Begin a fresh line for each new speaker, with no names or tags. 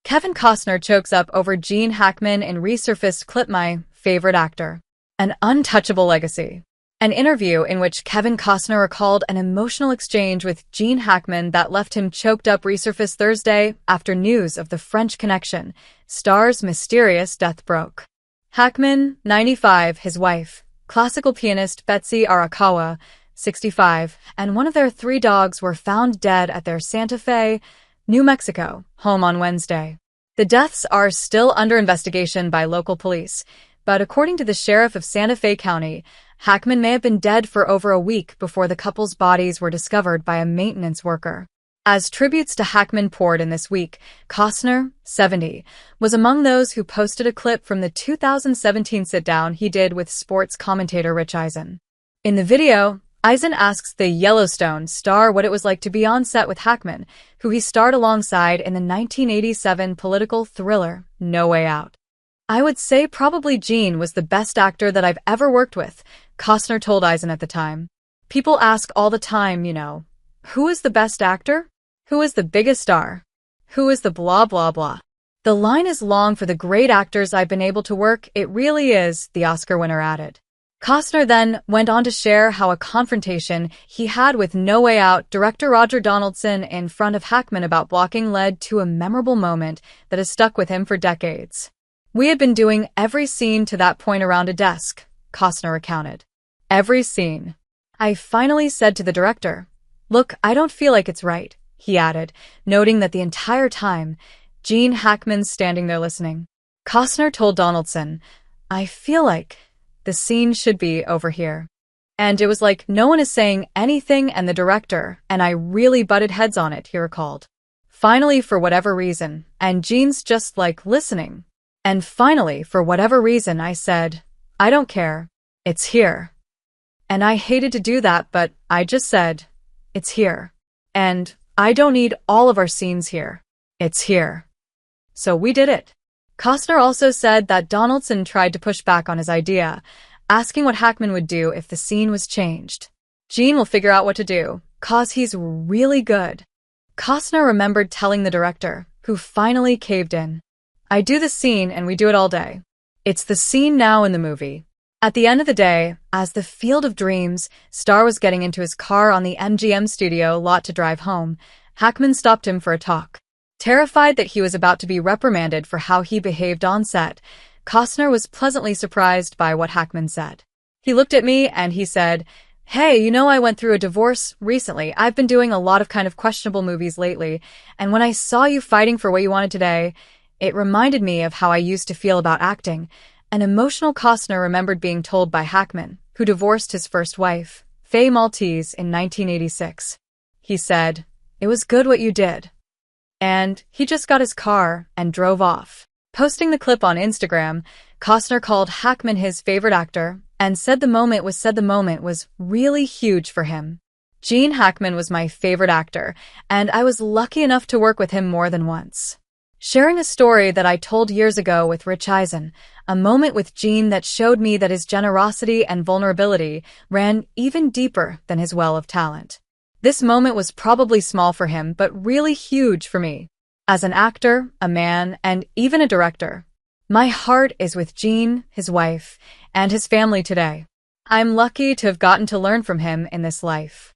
Kevin Costner chokes up over Gene Hackman in resurfaced clipMy favorite actor. An untouchable legacy. An interview in which Kevin Costner recalled an emotional exchange with Gene Hackman that left him choked up resurfaced Thursday after news of the French Connection, star's mysterious death broke. Hackman, 95, his wife, classical pianist Betsy Arakawa, 65, and one of their 3 dogs were found dead at their Santa Fe, New Mexico, home on Wednesday. The deaths are still under investigation by local police, but according to the sheriff of Santa Fe County, Hackman may have been dead for over a week before the couple's bodies were discovered by a maintenance worker. As tributes to Hackman poured in this week, Costner, 70, was among those who posted a clip from the 2017 sit-down he did with sports commentator Rich Eisen. In the video, Eisen asks the Yellowstone star what it was like to be on set with Hackman, who he starred alongside in the 1987 political thriller No Way Out. "I would say probably Gene was the best actor that I've ever worked with," Costner told Eisen at the time. "People ask all the time, who is the best actor? Who is the biggest star? Who is the blah blah blah? The line is long for the great actors I've been able to work, it really is," the Oscar winner added. Costner then went on to share how a confrontation he had with No Way Out director Roger Donaldson in front of Hackman about blocking led to a memorable moment that has stuck with him for decades. "We had been doing every scene to that point around a desk," Costner recounted. "Every scene. I finally said to the director, 'Look, I don't feel like it's right,'" he added, noting that the entire time, Gene Hackman's standing there listening. Costner told Donaldson, "I feel like the scene should be over here. And it was like no one is saying anything and the director and I really butted heads on it," he recalled. "Finally, for whatever reason, and Gene's just like listening. And finally, for whatever reason, I said, 'I don't care. It's here.' And I hated to do that, but I just said, 'It's here. And I don't need all of our scenes here. It's here.' So we did it." Costner also said that Donaldson tried to push back on his idea, asking what Hackman would do if the scene was changed. "Gene will figure out what to do, 'cause he's really good." Costner remembered telling the director, who finally caved in, "I do the scene and we do it all day. It's the scene now in the movie." At the end of the day, as the Field of Dreams star was getting into his car on the MGM studio lot to drive home, Hackman stopped him for a talk. Terrified that he was about to be reprimanded for how he behaved on set, Costner was pleasantly surprised by what Hackman said. "He looked at me and he said, 'Hey, I went through a divorce recently. I've been doing a lot of kind of questionable movies lately, and when I saw you fighting for what you wanted today, it reminded me of how I used to feel about acting.'" An emotional Costner remembered being told by Hackman, who divorced his first wife, Faye Maltese, in 1986. He said, "It was good what you did." And he just got his car and drove off. Posting the clip on Instagram, Costner called Hackman his favorite actor and said the moment was really huge for him. "Gene Hackman was my favorite actor, and I was lucky enough to work with him more than once." Sharing a story that I told years ago with Rich Eisen, a moment with Gene that showed me that his generosity and vulnerability ran even deeper than his well of talent. "This moment was probably small for him, but really huge for me. As an actor, a man, and even a director. My heart is with Gene, his wife, and his family today. I'm lucky to have gotten to learn from him in this life."